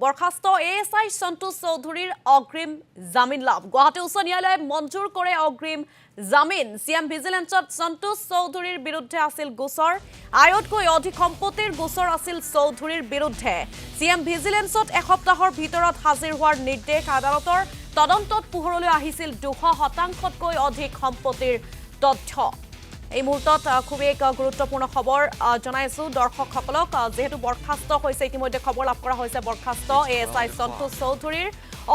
বৰখাস্ত ASI সন্তোষ চৌধুৰীৰ অগ্ৰিম জামিন লাভ গুৱাহাটী উচ্চ ন্যায়ালয়ে মঞ্জুৰ কৰে অগ্ৰিম জামিন সিএম ভিজিলেন্সত সন্তোষ চৌধুৰীৰ বিৰুদ্ধে আছিল গোচৰ আয়তকৈ অধিক সম্পত্তিৰ গোচৰ আছিল চৌধুৰীৰ বিৰুদ্ধে সিএম ভিজিলেন্সত এসপ্তাহৰ ভিতৰত হাজিৰ হোৱাৰ নিৰ্দেশ আদালতৰ তদন্তত পোহৰলৈ আহিছিল 200%তকৈ অধিক সম্পত্তিৰ তথ্য এই মুহূৰ্তত খুব এক গুৰুত্বপূৰ্ণ খবৰ জনাইছো দৰ্শকসকলক যেহেতু বৰখাস্ত হৈছে ইতিমধ্যে খবৰ লাভ কৰা হৈছে বৰখাস্ত এএসআই সন্তোষ চৌধুৰীৰ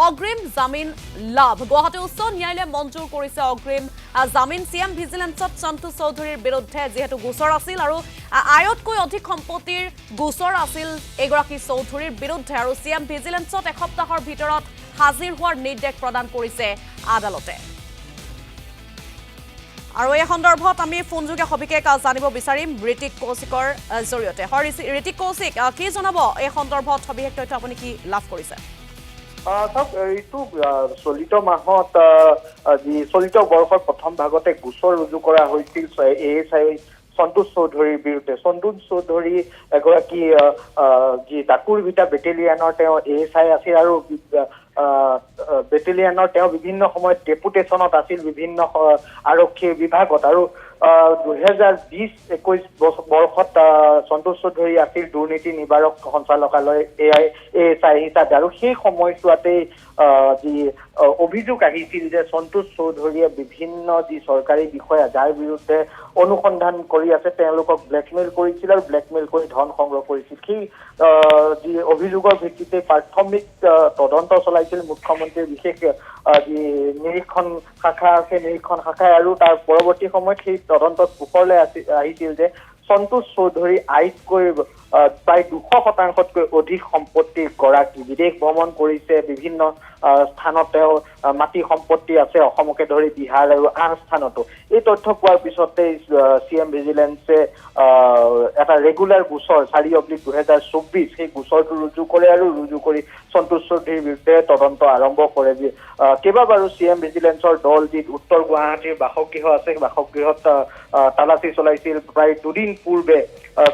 অগ্ৰিম জামিন লাভ গুৱাহাটী উচ্চ ন্যায়ালয়ে মঞ্জুৰ কৰিছে অগ্ৰিম জামিন সিএম ভিজিলেন্সত সন্তোষ চৌধুৰীৰ বিৰুদ্ধে যেহেতু গোচৰ আছিল আৰু আয়তকৈ অধিক সম্পত্তিৰ গোচৰ আছিল এগৰাকী চৌধুৰীৰ বিৰুদ্ধে আৰু সিএম ভিজিলেন্সত এসপ্তাহৰ ভিতৰত হাজিৰ হোৱাৰ নিৰ্দেশ প্ৰদান কৰিছে আদালতে আৰু এই সন্দৰ্ভত আমি ফোনযোগে সবিশেষ জানিব বিচাৰিম ঋতিক কৌশিকৰ জৰিয়তে ঋতিক কৌশিক কি জনাব এই সন্দৰ্ভত সবিশেষ তথ্য আপুনি কি লাভ কৰিছে এইটো চলিত মাহত চলিত বৰ্ষৰ প্ৰথম ভাগতে গোচৰ ৰুজু কৰা হৈছিল এএসআই সন্তোষ চৌধুৰীৰ বিৰুদ্ধে সন্তোষ চৌধুৰী এগৰাকী যি ডাকুৰভিটা বেটেলিয়ানৰ তেওঁ এএসআই আছিল আৰু বেটেলিয়ানৰ তেওঁ বিভিন্ন সময়ত ডেপুটেশ্যনত আছিল বিভিন্ন আৰক্ষী বিভাগত আৰু 2020-21 বৰ্ষত সন্তোষ চৌধুৰী আছিল দুৰ্নীতি নিবাৰক সঞ্চালকালয় এএসআই হিচাপে আৰু সেই সময়ছোৱাতে যি অভিযোগ আহিছিল যে সন্তোষ চৌধুৰীয়ে বিভিন্ন যি চৰকাৰী বিষয়া যাৰ বিৰুদ্ধে অনুসন্ধান কৰি আছে তেওঁলোকক ব্লেকমেইল কৰিছিল আৰু ব্লেকমেইল কৰি ধন সংগ্ৰহ কৰিছিল সেই যি অভিযোগৰ ভিত্তিতে প্ৰাথমিক তদন্ত চলাইছিল মুখ্যমন্ত্ৰীৰ বিশেষ যি নিৰীক্ষণ শাখা আছে নিৰীক্ষণ শাখাই আৰু তাৰ পৰৱৰ্তী সময়ত সেই তদন্তত পোহৰলৈ আহিছিল যে সন্তোষ চৌধুৰী আইতকৈ প্ৰায় 200%তকৈ অধিক সম্পত্তিৰ গৰাকী বিদেশ ভ্ৰমণ কৰিছে বিভিন্ন স্থানত তেওঁ মাটি সম্পত্তি আছে অসমকে ধৰি বিহাৰ আৰু আন স্থানতো এই তথ্য পোৱাৰ পিছতে সিএম ভিজিলেন্সে এটা ৰেগুলাৰ গোচৰ 4/2024 সেই গোচৰটো ৰুজু কৰে আৰু ৰুজু কৰি সন্তোষ চৌধুৰীৰ বিৰুদ্ধে তদন্ত আৰম্ভ কৰে কেইবাবাৰো সিএম ভিজিলেন্সৰ দল যি উত্তৰ গুৱাহাটীৰ বাসগৃহ আছে বাসগৃহত তালাচী চলাইছিল প্ৰায় দুদিন পূৰ্বে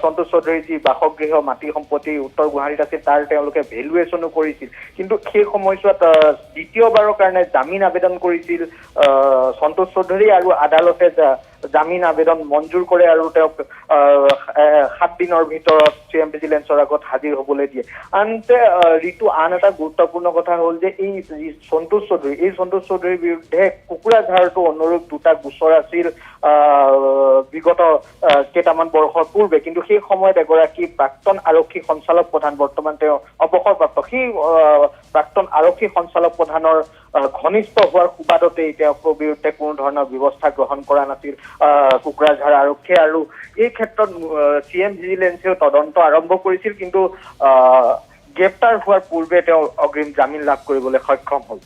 সন্তোষ চৌধুৰীৰ যি বাসগৃহ মাটি সম্পত্তি উত্তৰ গুৱাহাটীত আছিল তাৰ তেওঁলোকে ভেলুৱেশ্যনো কৰিছিল কিন্তু সেই সময়ছোৱাত দ্বিতীয়বাৰৰ কাৰণে জামিন আবেদন কৰিছিল সন্তোষ চৌধুৰী আৰু আদালতে জামিন আবেদন মঞ্জুৰ কৰে আৰু তেওঁক 7 দিনৰ ভিতৰত সিএম ভিজিলেন্সৰ আগত হাজিৰ হ'বলৈ দিয়ে আনহাতে ঋতু আন এটা গুৰুত্বপূৰ্ণ কথা হ'ল যে এই সন্তোষ চৌধুৰীৰ বিৰুদ্ধে কোকৰাঝাৰতো অনুৰূপ দুটা গোচৰ আছিল বিগত কেইটামান বৰ্ষৰ পূৰ্বে কিন্তু সেই সময়ত এগৰাকী প্ৰাক্তন আৰক্ষী সঞ্চালক প্ৰধান বৰ্তমান তেওঁ অৱসৰপ্ৰাপ্ত সেই প্ৰাক্তন আৰক্ষী সঞ্চালক প্ৰধানৰ ঘনিষ্ঠ হোৱাৰ সুবাদতে তেওঁৰ বিৰুদ্ধে কোনো ধৰণৰ ব্যৱস্থা গ্ৰহণ কৰা নাছিল কোকৰাঝাৰ আৰক্ষীয়ে আৰু এই ক্ষেত্ৰত সিএম ভিজিলেন্সেও তদন্ত আৰম্ভ কৰিছিল কিন্তু গ্ৰেপ্তাৰ হোৱাৰ পূৰ্বে তেওঁ অগ্ৰিম জামিন লাভ কৰিবলৈ সক্ষম হ'ল